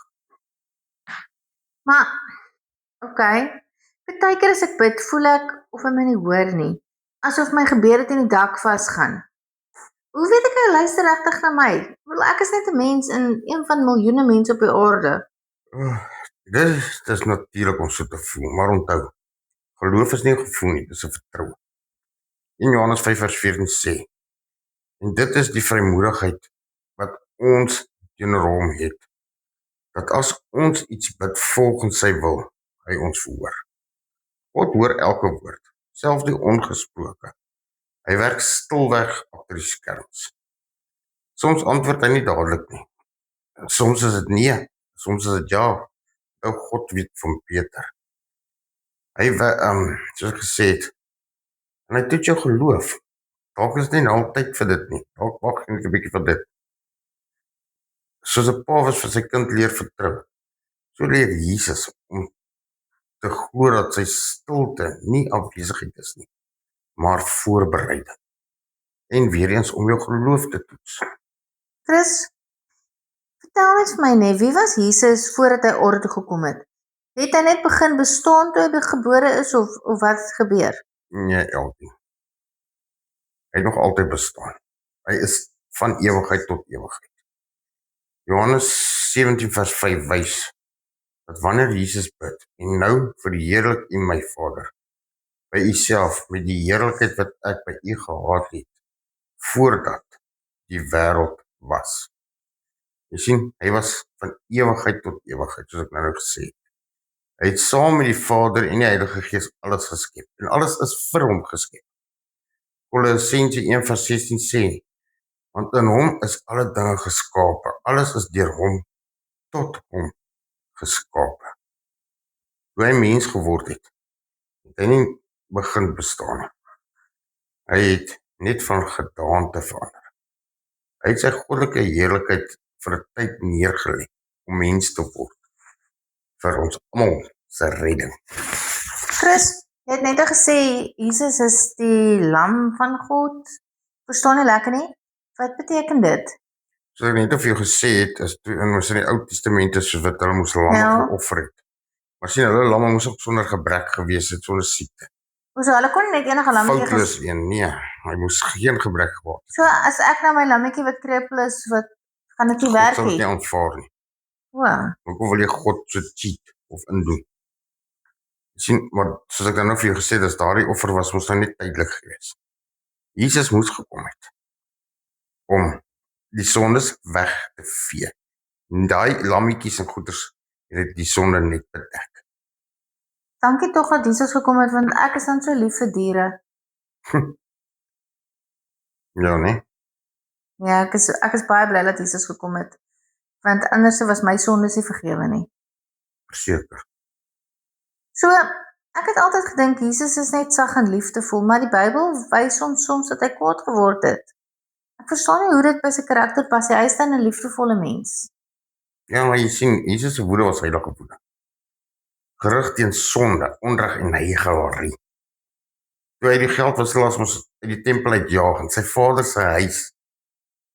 B: Maar, okay, partykeer as ek bid, voel ek of hy my nie hoor nie, asof my gebede teen die dak vasgaan. Hoe weet ek hy luister regtig na my? Ek is net 'n mens in een van miljoene mense op die aarde.
A: Dit is natuurlik om so te voel, maar onthou, geloof is nie 'n gevoel nie, dis 'n vertroue. In Johannes 5:14 sê, en dit is die vrymoedigheid wat ons teenoor hom het, dat as ons iets bid volgens sy wil, hy ons verhoor. God hoor elke woord, selfs die ongesproke. Hy werk stilweg agter die skerms. Soms antwoord hy nie dadelik nie. Soms is dit nee, soms is dit ja. Nou God weet van Peter. Soos ek gesê het, en hy toets jou geloof. Dalk is nie nou tyd vir dit nie. Dalk wag net 'n bietjie vir dit. Soos 'n pa wat vir sy kind leer vertrou. So leer Jesus om te glo dat sy stilte nie afwesigheid is nie, maar voorbereiding. En weer eens om jou geloof te toets.
B: Chris, vertel eens vir my net, wie was Jesus voordat hy aarde toe gekom het? Het hy net begin bestaan toe hy gebore is of wat het gebeur?
A: Nee, Elkie. Hy het nog altyd bestaan. Hy is van ewigheid tot ewigheid. Johannes 17:5 wys dat wanneer Jesus bid, en nou verheerlik U my Vader, by U self, met die heerlikheid wat ek by U gehad het, voordat die wêreld was. Jy sien, hy was van ewigheid tot ewigheid, soos ek nou gesê het. Hy het saam met die Vader en die Heilige Gees alles geskep, en alles is vir hom geskep. Kolossense 1:16 sê, want in hom is alle dinge geskape, alles is deur hom, tot hom geskape. Toe hy mens geword het hy nie begin bestaan nie. Hy het net van gedaante verander. Hy het sy goddelike heerlikheid vir 'n tyd neergelê om mens te word, vir ons almal se redding.
B: Chris, jy het net gesê, Jesus is die lam van God. Verstaan nie lekker nie? Wat beteken dit?
A: Soos ek net vir jou gesê het, is toe in die Ou Testament soos wat hulle moes lamme geoffer het. Maar sien, hulle lamme moes ook sonder gebrek gewees het, sonder siekte.
B: So hulle kon net enige lammetjie
A: Foutloos een, nee, hy moes geen gebrek gehad het.
B: So as ek nou my lammetjie wat kreupel is, wat gaan dit nie werk
A: sal dit
B: nie?
A: nie aanvaar nie.
B: Wow.
A: Hoekom wil jy God so cheat of indoen? Jy sien, maar soos ek dan nou vir jou gesê het, as daardie offer was, moes nou net tydelik gewees. Jesus moes gekom het om die sondes weg te vee. Daai lammetjies en goeders het die sonde net bedek.
B: Dankie tog dat Jesus gekom het, want ek is dan so lief vir diere.
A: Ja, nee?
B: Ja, ek is baie bly dat Jesus gekom het, want anders was my sondes nie vergewe nie.
A: Verseker.
B: So, ek het altyd gedink Jesus is net sag en liefdevol, maar die Bybel wys ons soms dat hy kwaad geword het. Ek verstaan nie hoe dit by sy karakter pas. Hy is dan 'n liefdevolle mens.
A: Ja, maar jy sien, Jesus se woede was heilige woede. Gerig teen sonde, onreg en heiligheid. Toe hy die geldwisselaars moes uit die tempel uitjaag in sy vader se huis,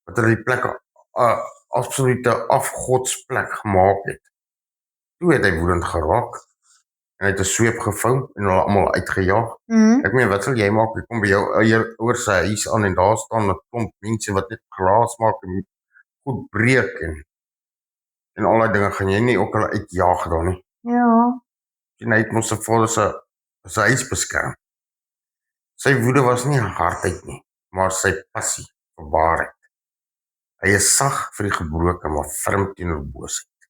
A: wat hulle die plek 'n absolute afgodsplek gemaak het. Toe het hy woedend geraak en hy het 'n sweep gevou en hulle almal uitgejaag. Ek meen, wat sal jy maak? Jy kom by jou ouer se huis aan en daar staan 'n klomp mense wat net glas maak en goed breek en al daai dinge, gaan jy nie ook hulle uitjaag dan nie?
B: Ja.
A: En hy het mos sy vader se huis beskerm. Sy woede was nie hardheid nie, maar sy passie vir waarheid. Hy is sag vir die gebroke, maar firm teenoor boosheid.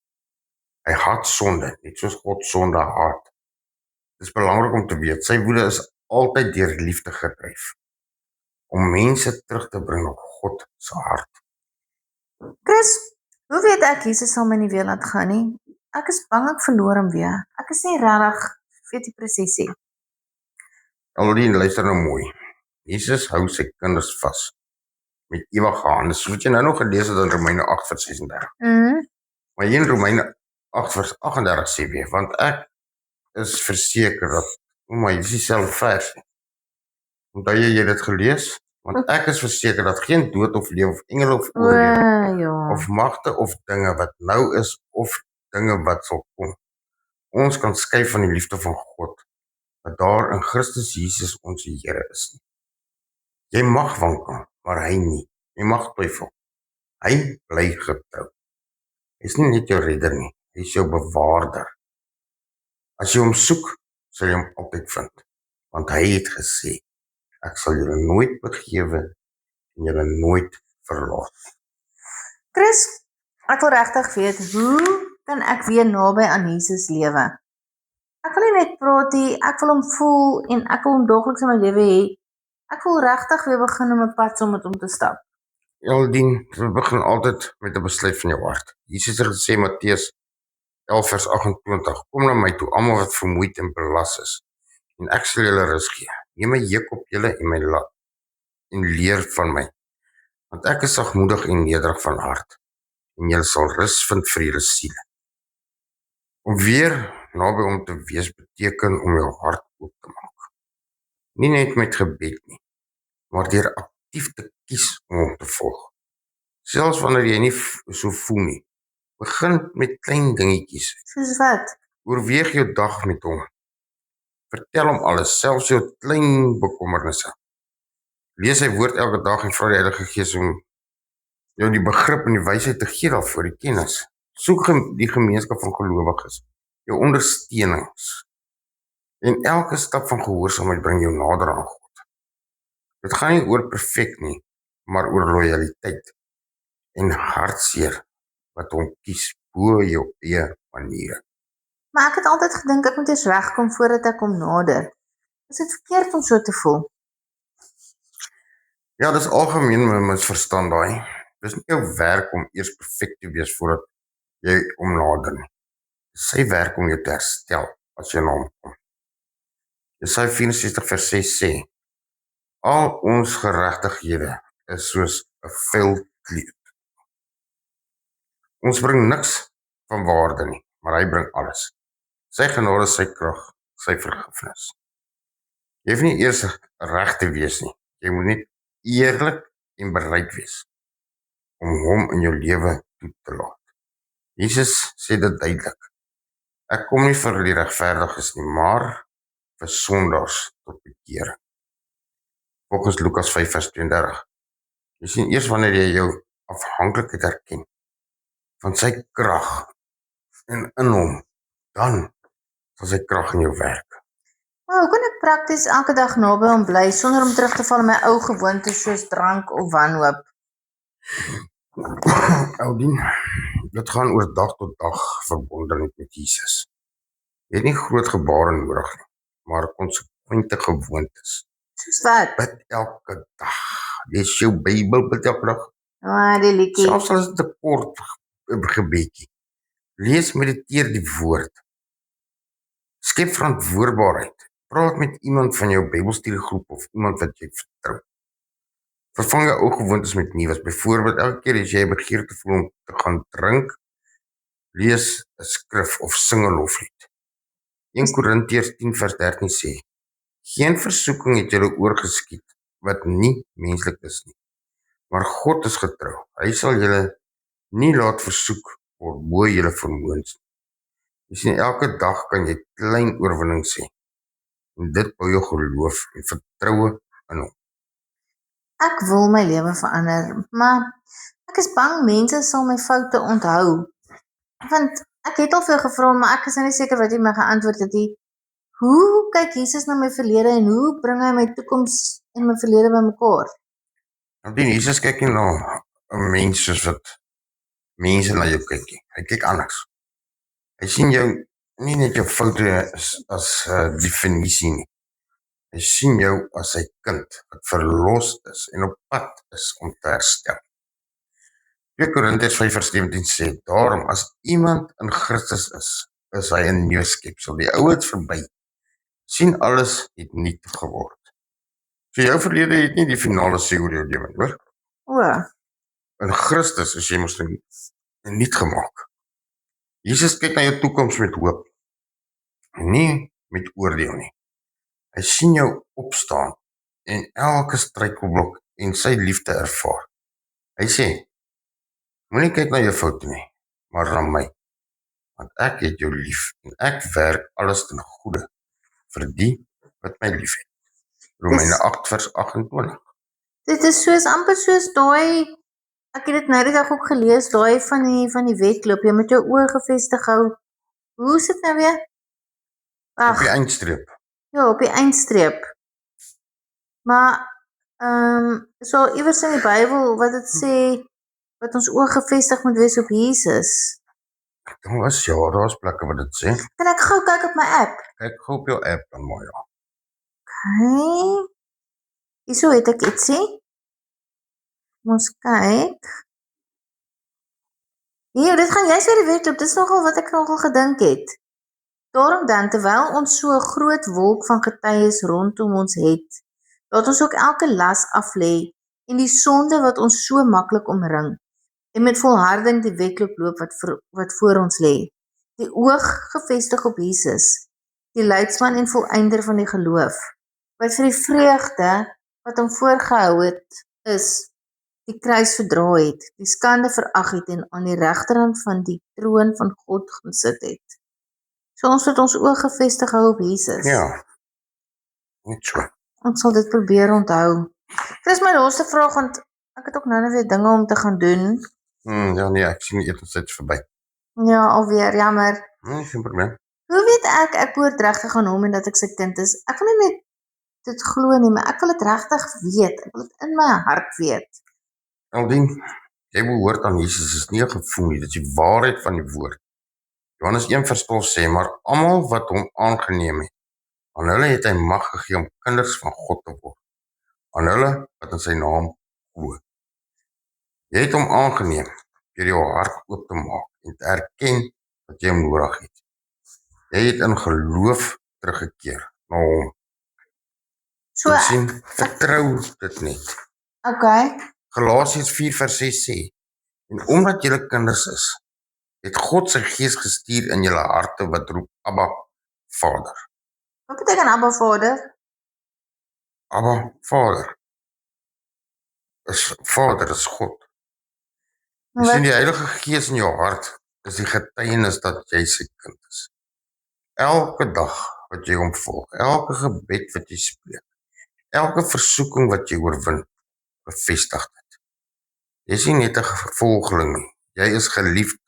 A: Hy haat sonde, net soos God sonde haat. Dit is belangrik om te weet, sy woede is altyd deur liefde gedryf, om mense terug te bring op God se hart.
B: Chris, hoe weet ek Jesus sal my nie weer laat gaan nie? Ek is bang ek verloor hom weer. Ek is nie regtig weet die presies nie.
A: Aldien, luister nou mooi. Jesus hou sy kinders vas met ewige hande, soos wat jy nou nog gelees het in Romeine 8:36. Maar hier in Romeine 8:38 sê weer, want ek is verseker dat, maar dit is dieselfde vers. Onthou jy dit gelees? Want ek is verseker dat geen dood of lewe of engele of oorlewing
B: Ja.
A: of magte of dinge wat nou is of dinge wat sal kom, ons kan skei van die liefde van God, wat daar in Christus Jesus ons Here is nie. Jy mag wankel, maar hy nie. Jy mag twyfel. Hy bly getrou. Hy is nie net jou redder nie, hy is jou bewaarder. As jy hom soek, sal jy hom altyd vind. Want hy het gesê, ek sal julle nooit begewe en julle nooit verlaat.
B: Chris, ek wil regtig weet, hoe kan ek weer naby aan Jesus lewe? Ek wil nie net praat nie, ek wil hom voel en ek wil hom daagliks in my lewe hê. Ek wil regtig weer begin om 'n pad saam met hom te stap.
A: Eldien, we begin altyd met 'n besluit van jou hart. Jesus het gesê, Matteus 11 vers 28, kom na my toe, almal wat vermoeid en belas is, en ek sal julle rus gee. Neem my juk op julle en my lat en leer van my, want ek is sagmoedig en nederig van hart, en julle sal rus vind vir julle siele. Om weer naby hom te wees beteken om jou hart oop te maak. Nie net met gebed nie, maar deur aktief te kies om hom te volg. Selfs wanneer jy nie so voel nie, begin met klein dingetjies.
B: Soos wat?
A: Oorweeg jou dag met hom. Vertel hom alles, selfs jou klein bekommernisse. Lees sy woord elke dag en vra die Heilige Gees om jou die begrip en die wysheid te gee daarvoor, die kennis. Soek die gemeenskap van gelowiges, jou ondersteunings. En elke stap van gehoorsaamheid bring jou nader aan God. Dit gaan nie oor perfek nie, maar oor lojaliteit en hartseer wat hom kies bo jou eie maniere.
B: Maar ek het altyd gedink ek moet eers wegkom voordat ek hom nader. Is dit verkeerd om so te voel?
A: Ja, dis algemeen misverstand daai. Dis nie jou werk om eers perfek te wees voordat jy hom nader nie. Dis sy werk om jou te herstel as jy na hom kom. Jesaja 64 vers 6 sê, al ons geregtighede is soos 'n vel kleed. Ons bring niks van waarde nie, maar hy bring alles. Sy genade, sy krag, sy vergifnis. Jy hoef nie eers reg te wees nie. Jy moet net eerlik en bereid wees om hom in jou lewe toe te laat. Jesus sê dit duidelik. Ek kom nie vir die regverdiges nie, maar vir sondaars tot bekering. Volgens Lukas 5 vers 32. Jy sien, eers wanneer jy jou afhanklikheid erken van sy krag en in hom, dan sal sy krag in jou werk.
B: Maar hoe kan ek prakties elke dag naby hom bly sonder om terug te val in my ou gewoontes soos drank of wanhoop?
A: Eldien, dit gaan oor dag tot dag verbondenheid met Jesus. Jy het nie groot gebare nodig nie, maar konsekwente gewoontes.
B: Soos wat?
A: Bid elke dag. Lees jou Bybel, bid elke dag.
B: Die liedjie.
A: Selfs al is dit 'n kort gebedjie. Lees, mediteer die woord. Skep verantwoordbaarheid. Praat met iemand van jou Bybelstudiegroep of iemand wat jy vertrou. Vervang jou ou gewoontes met nuwe. Byvoorbeeld, elke keer as jy begeerte voel om te gaan drink, lees 'n skrif of sing 'n loflied. 1 Korintiërs 10 vers 13 sê, geen versoeking het julle oorgeskiet wat nie menslik is nie. Maar God is getrou. Hy sal julle nie laat versoek word bo julle vermoëns nie. Jy sien, elke dag kan jy klein oorwinning sê. En dit bou jou geloof en vertroue in hom.
B: Ek wil my lewe verander, maar ek is bang mense sal my foute onthou. Want ek het al veel gevra, maar ek is nou nie seker wat jy my geantwoord het nie. Hoe kyk Jesus na my verlede en hoe bring hy my toekoms en my verlede bymekaar?
A: Want Jesus kyk nie na 'n mens soos wat mense na jou kyk nie. Hy kyk anders. Hy sien jou nie net jou foute as definisie nie. Hy sien jou as sy kind wat verlos is en op pad is om te herstel. 2 Korintiërs 5 vers 17 sê, daarom as iemand in Christus is hy 'n nuwe skepsel. Die ou het verby. Sien, alles het nuut geword. So jou verlede het nie die finale sê oor jou lewe, hoor.
B: O,
A: In Christus is jy mos nuut gemaak. Jesus kyk na jou toekoms met hoop, nie met oordeel nie. Hy sien jou opstaan en elke struikelblok en sy liefde ervaar. Hy sê, moenie kyk na jou foute nie, maar na my, want ek het jou lief en ek werk alles ten goeie vir die wat my lief het. Romeine 8 vers 28.
B: Dit is amper soos daai, ek het dit nou die dag ook gelees, daai van die wedloop, jy moet jou oë gefestig hou. Hoe is dit nou weer?
A: Op die
B: Ag,
A: eindstreep.
B: ja, op die eindstreep. Maar, so iewers in die Bybel wat dit sê, wat ons oë gefestig moet wees op Jesus.
A: Dan was ja, daar's plekke wat dit sê.
B: Kan ek gou kyk op my app?
A: Kyk gou op jou app dan maar ja.
B: Okay. Hierso het ek ietsie. Ons kyk. Hier, dit gaan juist weer die wedloop. Dit is nogal wat ek nogal gedink het. Daarom dan, terwyl ons so 'n groot wolk van getuies rondom ons het, laat ons ook elke las aflê en die sonde wat ons so maklik omring en met volharding die wedloop loop wat voor ons lê. Die oog gefestig op Jesus, die leidsman en volëinder van die geloof, wat vir die vreugde wat hom voorgehou het, is die kruis verdra het, die skande verag het en aan die regterhand van die troon van God gaan sit het. So ons moet ons oog gefestig hou op Jesus.
A: Ja. Net so.
B: Ons sal dit probeer onthou. Dis my laaste vraag, want ek het ook nou weer dinge om te gaan doen.
A: Ja nee, ek sien die etenstyd is verby.
B: Ja, alweer, jammer.
A: Nee, geen probleem.
B: Hoe weet ek behoort regtig aan hom en dat ek sy kind is? Ek wil nie net dit glo nie, maar ek wil dit regtig weet. Ek wil dit in my hart weet.
A: Aldien, jy behoort aan Jesus, is nie 'n gevoel nie, dit is die waarheid van die woord. Johannes 1:12 sê, maar almal wat hom aangeneem het, aan hulle het hy mag gegee om kinders van God te word. Aan hulle wat in sy naam glo. Jy het hom aangeneem deur jou hart oop te maak en te erken dat jy hom nodig het. Jy het in geloof teruggekeer na hom.
B: So,
A: Jy sien, vertrou dit net.
B: okay.
A: Galasiërs 4:6 sê, en omdat julle kinders is, het God sy gees gestuur in julle harte wat roep, Abba, Vader.
B: Wat beteken Abba Vader?
A: Abba, Vader. Vader is God. Jy sien, die Heilige Gees in jou hart is die getuienis dat jy sy kind is. Elke dag wat jy hom volg, elke gebed wat jy spreek, elke versoeking wat jy oorwin, bevestig dit. Jy is nie net 'n volgeling nie. Jy is geliefd,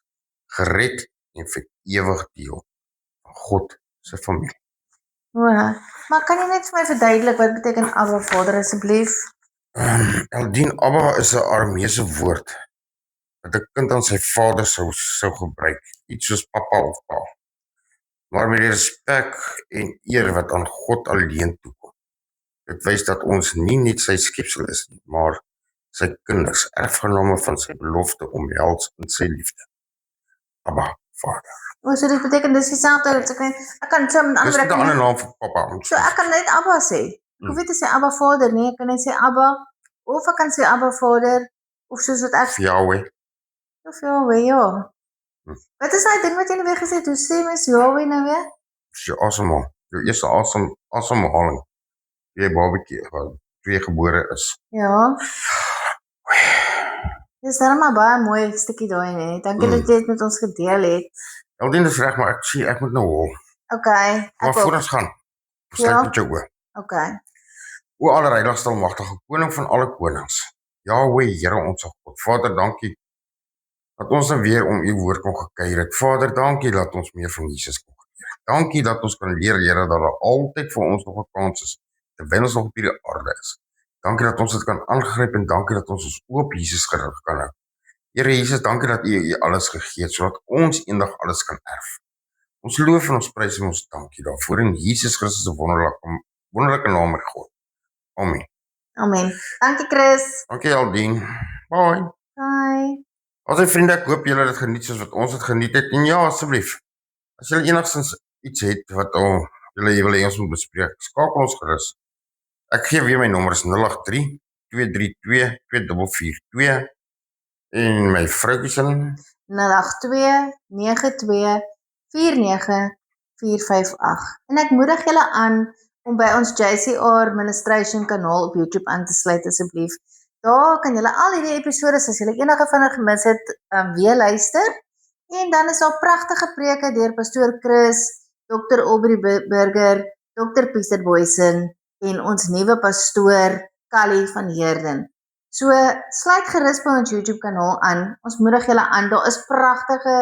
A: gered en vir ewig deel van God se familie.
B: Ja, maar kan jy net vir my verduidelik wat beteken Abba Vader asseblief?
A: Aldien Abba is 'n Arameese woord wat 'n kind aan sy vader sou gebruik, iets soos pappa of pa. Maar met die respek en eer wat aan God alleen toekom. Dit wys dat ons nie net sy skepsel is nie, maar sy kinders, erfgename van sy belofte omhels in sy liefde. Abba, Vader.
B: O, so dit beteken dis dieselfde, ek kan so met
A: Dis
B: ander
A: nie 'n ander naam vir pappa.
B: So ek kan net Abba sê. Ek hoef nie te sê Abba Vader nie, ek kan net sê Abba, of ek kan sê Abba Vader, of soos wat ek
A: Yahweh.
B: of Yahweh, ja. Wat is daai ding wat jy nou weer gesê het, hoe sê mens Yahweh nou weer?
A: Dis jou asemhaal. Jou eerste asemhaling. Jy babatjie, toe jy gebore is.
B: Ja. Dis dan maar baie mooi stukkie daai nie. Dankie dat jy dit met ons gedeel het.
A: Aldien is reg, maar ek sê ek moet nou hol.
B: Okay.
A: Maar voor ons gaan, sluit met jou oë.
B: Okay.
A: O allerheiligste almagtige koning van alle konings. Yahweh, Here ons God. Vader, dankie dat ons nou weer om u woord kon gekuier het. Vader, dankie dat ons meer van Jesus kon geleer het. Dankie dat ons kan leer, Here, dat daar altyd vir ons nog 'n kans is terwyl ons nog op hierdie aarde is. Dankie dat ons dit kan aangryp en dankie dat ons oop Jesus gerig kan hou. Here Jesus, dankie dat u alles gegee het sodat ons eendag alles kan erf. Ons loof en ons prys en ons dankie daarvoor in Jesus Christus se wonderlike naam, God. Amen.
B: Amen. Dankie Chris.
A: Dankie Aldien. Bye.
B: Bye.
A: Alsy vriende, ek hoop julle het dit geniet soos wat ons dit geniet het. En ja, asseblief, as julle enigstens iets het wat julle wil hê ons moet bespreek, skakel ons gerus. Ek gee weer my nommer is 083 232 2442 en my vroutjie se
B: 082 92 49 458. En ek moedig julle aan om by ons JCR Ministration kanaal op YouTube aan te sluit asseblief. Daar kan julle al hierdie episodes as julle enige van hulle gemis het, weer luister. En dan is daar pragtige preke deur pastoor Chris, Dr. Aubrey Burger, Dr. Pieter Boysen en ons nuwe pastoor Kali van Heerden. So, sluit gerus by ons YouTube kanaal aan. Ons moedig julle aan. Daar is pragtige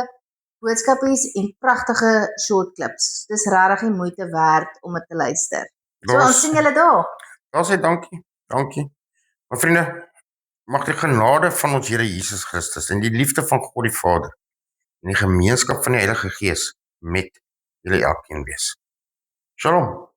B: boodskapies en pragtige short clips. Dis regtig die moeite werd om dit te luister. So, ons sien julle daar.
A: Daar sê dankie, dankie. Maar vriende, mag die genade van ons Here Jesus Christus en die liefde van God die Vader en die gemeenskap van die Heilige Gees met julle elkeen wees. Shalom.